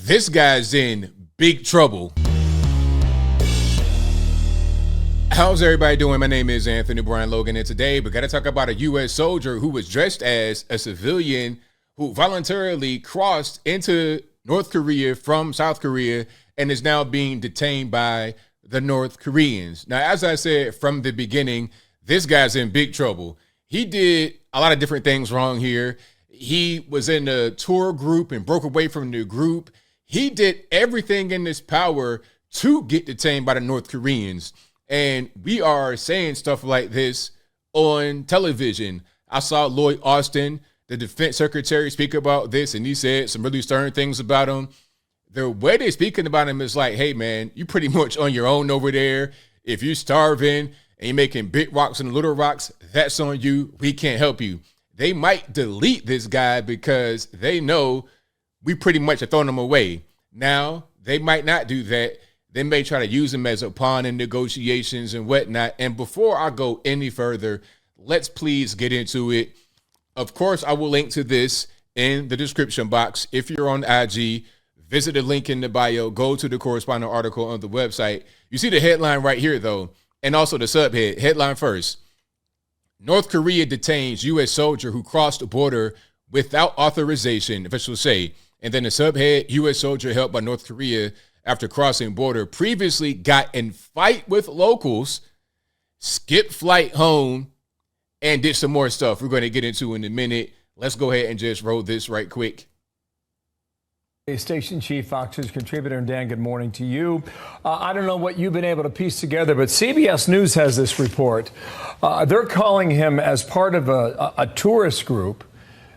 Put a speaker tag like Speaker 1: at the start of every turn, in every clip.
Speaker 1: This guy's in big trouble. How's everybody doing? My name is Anthony Brian Logan, and today we got to talk about a U.S. soldier who was dressed as a civilian who voluntarily crossed into North Korea from South Korea and is now being detained by the North Koreans. Now, as I said from the beginning, this guy's in big trouble. He did a lot of different things wrong here. He was in a tour group and broke away from the group. He did everything in his power to get detained by the North Koreans. And we are saying stuff like this on television. I saw Lloyd Austin, the defense secretary, speak about this, and he said some really stern things about him. The way they're speaking about him is like, hey, man, you pretty much on your own over there. If you're starving and you're making big rocks and little rocks, that's on you. We can't help you. They might delete this guy because they know we pretty much are throwing him away. Now, they might not do that. They may try to use him as a pawn in negotiations and whatnot. And before I go any further, let's please get into it. Of course, I will link to this in the description box. If you're on IG, visit the link in the bio. Go to the corresponding article on the website. You see the headline right here, though, and also the subhead. Headline first. North Korea detains U.S. soldier who crossed the border without authorization, officials say. And then the subhead, U.S. soldier held by North Korea after crossing border previously got in fight with locals, skipped flight home, and did some more stuff we're going to get into in a minute. Let's go ahead and just roll this right quick.
Speaker 2: Station Chief, Fox News contributor, and Dan, good morning to you. I don't know what you've been able to piece together, but CBS News has this report. They're calling him as part of a tourist group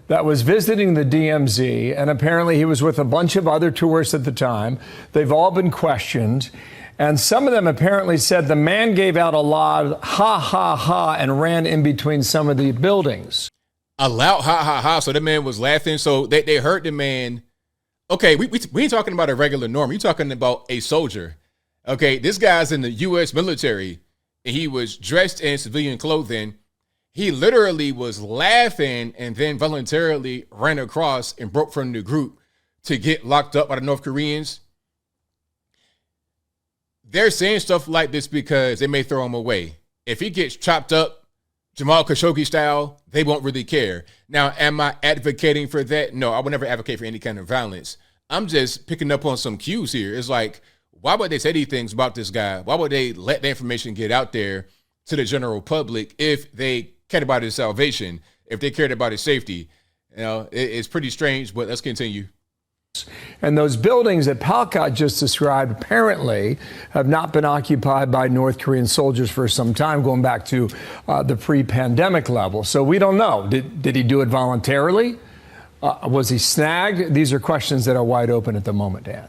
Speaker 2: that was visiting the DMZ, and apparently he was with a bunch of other tourists at the time. They've all been questioned, and some of them apparently said the man gave out a loud ha, ha, ha, and ran in between some of the buildings.
Speaker 1: A loud ha, ha, ha, so the man was laughing, so they heard the man. Okay, we ain't talking about a regular norm. You're talking about a soldier. Okay, this guy's in the U.S. military, and he was dressed in civilian clothing. He literally was laughing and then voluntarily ran across and broke from the group to get locked up by the North Koreans. They're saying stuff like this because they may throw him away. If he gets chopped up, Jamal Khashoggi style, they won't really care. Now, am I advocating for that? No, I would never advocate for any kind of violence. I'm just picking up on some cues here. It's like, why would they say these things about this guy? Why would they let the information get out there to the general public if they cared about his salvation, if they cared about his safety? You know, it's pretty strange, but let's continue.
Speaker 2: And those buildings that Palkot just described apparently have not been occupied by North Korean soldiers for some time, going back to the pre-pandemic level. So we don't know. Did he do it voluntarily? Was he snagged? These are questions that are wide open at the moment, Dan.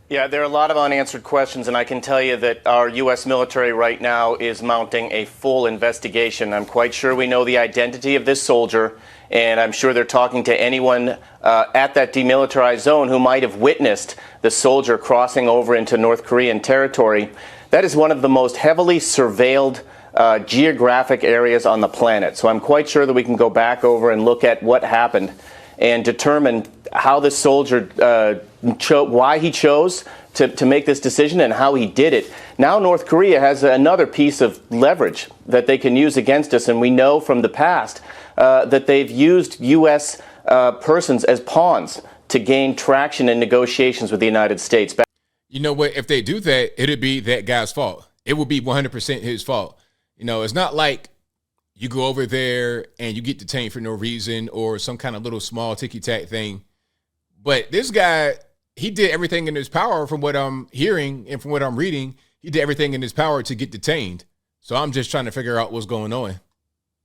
Speaker 3: Yeah, there are a lot of unanswered questions, and I can tell you that our U.S. military right now is mounting a full investigation. I'm quite sure we know the identity of this soldier, and I'm sure they're talking to anyone at that demilitarized zone who might have witnessed the soldier crossing over into North Korean territory. That is one of the most heavily surveilled geographic areas on the planet. So I'm quite sure that we can go back over and look at what happened and determine how this soldier why he chose to make this decision and how he did it. Now North Korea has another piece of leverage that they can use against us, and we know from the past that they've used U.S. Persons as pawns to gain traction in negotiations with the United States.
Speaker 1: You know what? If they do that, it'd be that guy's fault. It would be 100% his fault. You know, it's not like you go over there and you get detained for no reason or some kind of little small ticky-tack thing. But this guy, he did everything in his power from what I'm hearing and from what I'm reading. He did everything in his power to get detained. So I'm just trying to figure out what's going on.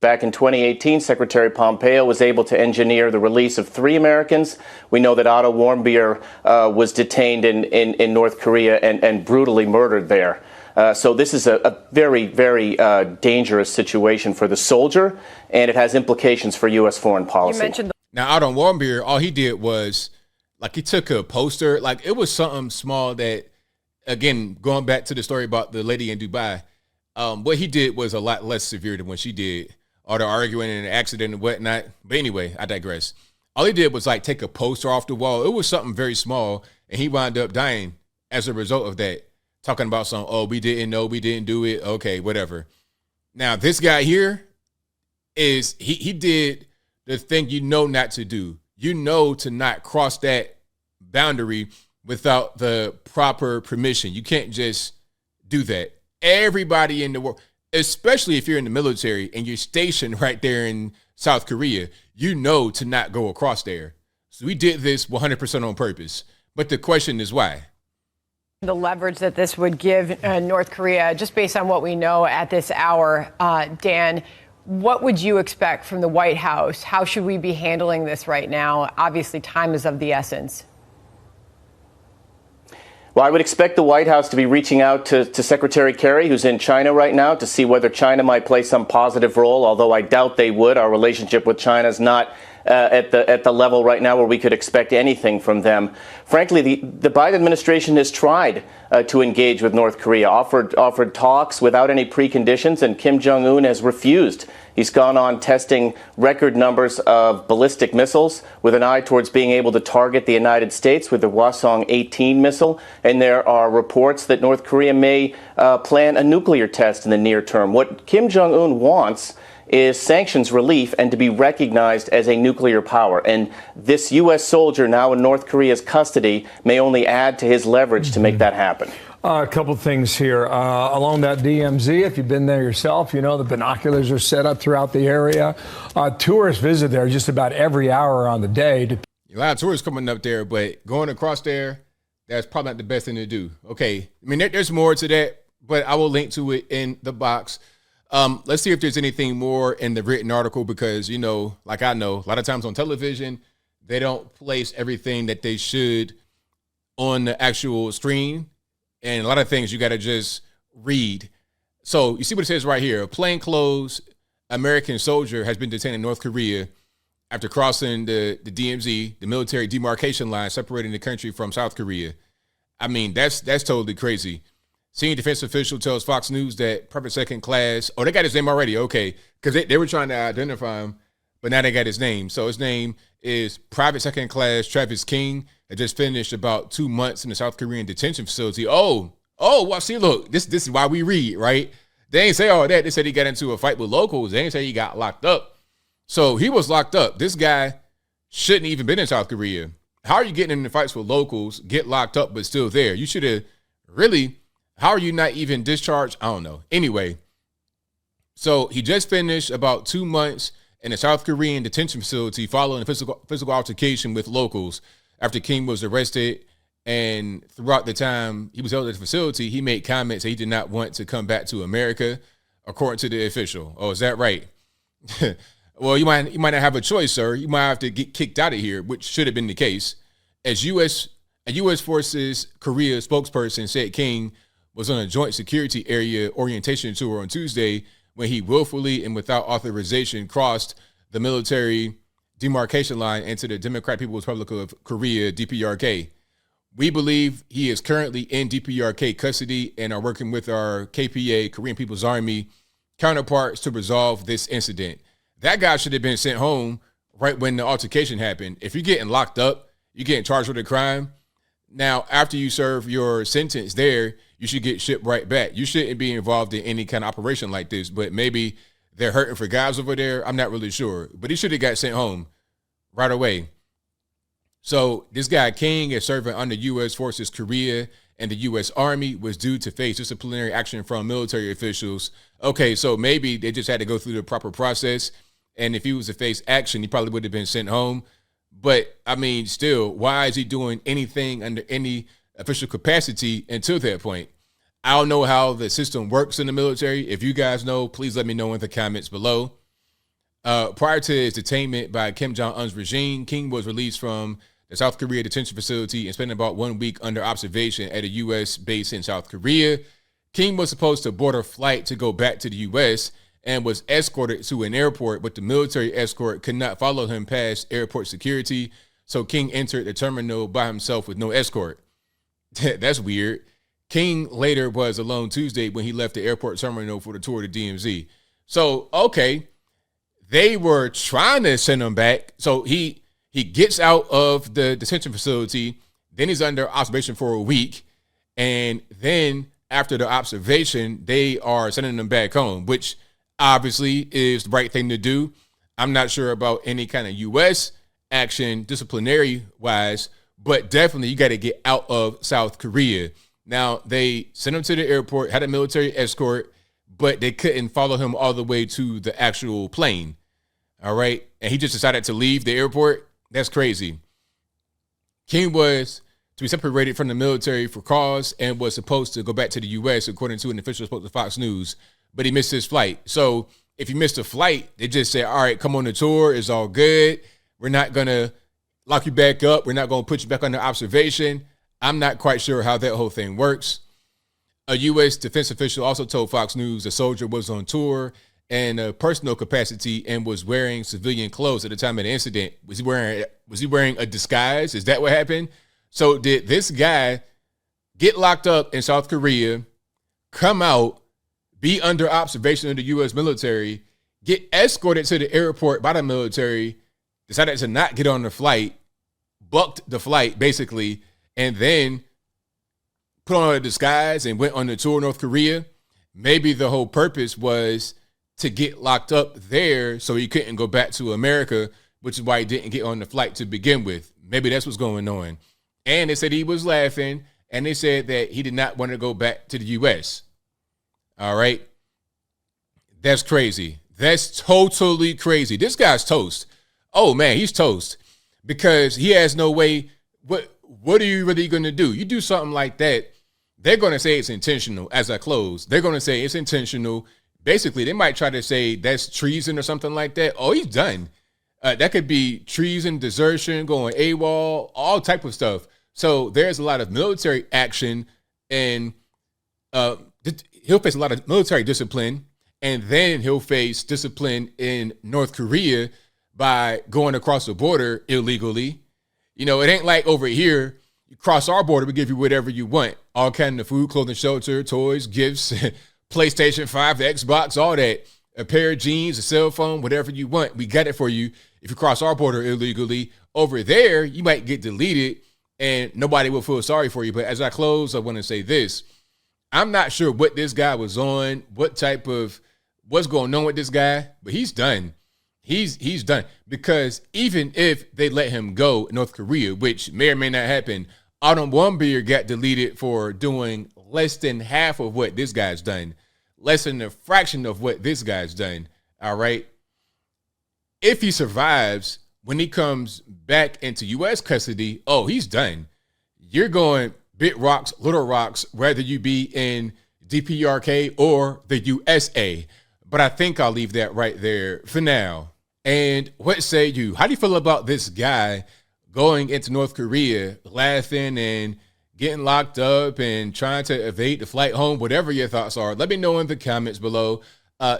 Speaker 3: Back in 2018, Secretary Pompeo was able to engineer the release of 3 Americans. We know that Otto Warmbier was detained in North Korea and brutally murdered there. So this is a very, very dangerous situation for the soldier, and it has implications for U.S. foreign policy.
Speaker 1: Now, Otto Warmbier, all he did was, like, he took a poster. Like, it was something small that, again, going back to the story about the lady in Dubai, what he did was a lot less severe than what she did. All the arguing and the accident and whatnot. But anyway, I digress. All he did was like take a poster off the wall. It was something very small, and he wound up dying as a result of that. Talking about some, oh, we didn't know, we didn't do it. Okay, whatever. Now, this guy here is, he did the thing you know not to do. You know to not cross that boundary without the proper permission. You can't just do that. Everybody in the world, especially if you're in the military and you're stationed right there in South Korea, you know to not go across there. So we did this 100% on purpose. But the question is why?
Speaker 4: The leverage that this would give North Korea, just based on what we know at this hour, Dan, what would you expect from the White House? How should we be handling this right now? Obviously, time is of the essence.
Speaker 3: Well, I would expect the White House to be reaching out to Secretary Kerry, who's in China right now, to see whether China might play some positive role, although I doubt they would. Our relationship with China is not at the level right now where we could expect anything from them. Frankly, the Biden administration has tried to engage with North Korea, offered talks without any preconditions, and Kim Jong-un has refused. He's gone on testing record numbers of ballistic missiles with an eye towards being able to target the United States with the Hwasong-18 missile. And there are reports that North Korea may plan a nuclear test in the near term. What Kim Jong-un wants is sanctions relief and to be recognized as a nuclear power. And this U.S. soldier now in North Korea's custody may only add to his leverage to make that happen.
Speaker 2: A couple things here. Along that DMZ, if you've been there yourself, you know the binoculars are set up throughout the area. Tourists visit there just about every hour on the day.
Speaker 1: A lot of tourists coming up there, but going across there, that's probably not the best thing to do. Okay, I mean, there's more to that, but I will link to it in the box. Let's see if there's anything more in the written article, because, you know, like I know, a lot of times on television, they don't place everything that they should on the actual screen. And a lot of things you got to just read. So you see what it says right here. A plainclothes American soldier has been detained in North Korea after crossing the DMZ, the military demarcation line separating the country from South Korea. I mean, that's totally crazy. Senior defense official tells Fox News that Private Second Class, they got his name already, okay, because they were trying to identify him, but now they got his name. So his name is Private Second Class Travis King. That just finished about 2 months in the South Korean detention facility. Well, see, look, this is why we read, right? They ain't say all that. They said he got into a fight with locals. They ain't say he got locked up. So he was locked up. This guy shouldn't even been in South Korea. How are you getting into fights with locals, get locked up, but still there? You should have how are you not even discharged? I don't know. Anyway, so he just finished about 2 months in a South Korean detention facility following a physical altercation with locals. After King was arrested, and throughout the time he was held at the facility, he made comments that he did not want to come back to America, according to the official. Oh, is that right? Well, you might not have a choice, sir. You might have to get kicked out of here, which should have been the case. As a U.S. Forces Korea spokesperson said King was on a joint security area orientation tour on Tuesday when he willfully and without authorization crossed the military demarcation line into the Democratic People's Republic of Korea, DPRK. We believe he is currently in DPRK custody and are working with our KPA, Korean People's Army, counterparts to resolve this incident. That guy should have been sent home right when the altercation happened. If you're getting locked up, you're getting charged with a crime. Now, after you serve your sentence there, you should get shipped right back. You shouldn't be involved in any kind of operation like this, but maybe they're hurting for guys over there. I'm not really sure, but he should have got sent home right away. So this guy King is serving under U.S. Forces Korea, and the U.S. Army was due to face disciplinary action from military officials. Okay, so maybe they just had to go through the proper process, and if he was to face action, he probably would have been sent home. But, I mean, still, why is he doing anything under any official capacity until that point? I don't know how the system works in the military. If you guys know, please let me know in the comments below. Prior to his detainment by Kim Jong-un's regime, King was released from the South Korea detention facility and spent about 1 week under observation at a U.S. base in South Korea. King was supposed to board a flight to go back to the U.S. and was escorted to an airport, but the military escort could not follow him past airport security, so King entered the terminal by himself with no escort. That's weird. King later was alone Tuesday when he left the airport terminal for the tour of the DMZ. So, okay, they were trying to send him back. So he He gets out of the detention facility. Then he's under observation for a week. And then after the observation, they are sending him back home, which obviously is the right thing to do. I'm not sure about any kind of U.S. action disciplinary wise, but definitely you got to get out of South Korea. Now, they sent him to the airport, had a military escort, but they couldn't follow him all the way to the actual plane. All right. And he just decided to leave the airport. That's crazy. King was to be separated from the military for cause and was supposed to go back to the U.S., according to an official spoke to Fox News, but he missed his flight. So if you missed a flight, they just say, all right, come on the tour. It's all good. We're not going to lock you back up. We're not going to put you back under observation. I'm not quite sure how that whole thing works. A U.S. defense official also told Fox News the soldier was on tour in a personal capacity and was wearing civilian clothes at the time of the incident. Was he wearing a disguise? Is that what happened? So did this guy get locked up in South Korea, come out, be under observation of the U.S. military, get escorted to the airport by the military, decided to not get on the flight, bucked the flight basically, and then put on a disguise and went on the tour of North Korea? Maybe the whole purpose was to get locked up there so he couldn't go back to America, which is why he didn't get on the flight to begin with. Maybe that's what's going on. And they said he was laughing, and they said that he did not want to go back to the U.S. All right? That's crazy. That's totally crazy. This guy's toast. Oh, man, he's toast because he has no way. What are you really going to do? You do something like that, they're going to say it's intentional. As I close, they're going to say it's intentional. Basically, they might try to say that's treason or something like that. Oh, he's done. That could be treason, desertion, going AWOL, all type of stuff. So there's a lot of military action, and he'll face a lot of military discipline, and then he'll face discipline in North Korea by going across the border illegally. You know, it ain't like over here, you cross our border, we give you whatever you want. All kind of food, clothing, shelter, toys, gifts, PlayStation 5, the Xbox, all that. A pair of jeans, a cell phone, whatever you want. We got it for you if you cross our border illegally. Over there, you might get deleted and nobody will feel sorry for you. But as I close, I want to say this. I'm not sure what this guy was on, what's going on with this guy, but he's done. He's done, because even if they let him go in North Korea, which may or may not happen, Autumn Warmbier got deleted for doing less than half of what this guy's done, less than a fraction of what this guy's done. All right. If he survives, when he comes back into U.S. custody, oh, he's done. You're going big rocks, little rocks, whether you be in DPRK or the USA. But I think I'll leave that right there for now. And what say you? How do you feel about this guy going into North Korea, laughing and getting locked up and trying to evade the flight home? Whatever your thoughts are, let me know in the comments below.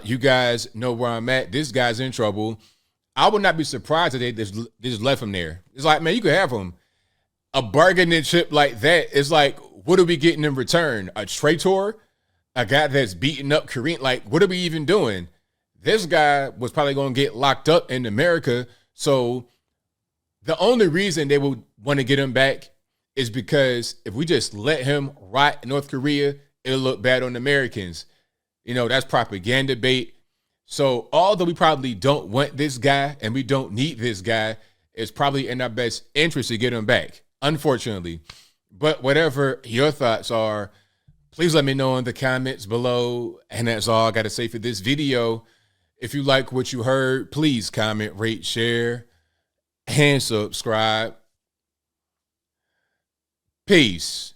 Speaker 1: You guys know where I'm at. This guy's in trouble. I would not be surprised if they just left him there. It's like, man, you could have him. A bargaining chip like that is like, what are we getting in return? A traitor? A guy that's beating up Korean? Like, what are we even doing? This guy was probably going to get locked up in America. So the only reason they would want to get him back is because if we just let him rot in North Korea, it'll look bad on Americans. You know, that's propaganda bait. So although we probably don't want this guy and we don't need this guy, it's probably in our best interest to get him back, unfortunately. But whatever your thoughts are, please let me know in the comments below. And that's all I got to say for this video. If you like what you heard, please comment, rate, share, and subscribe. Peace.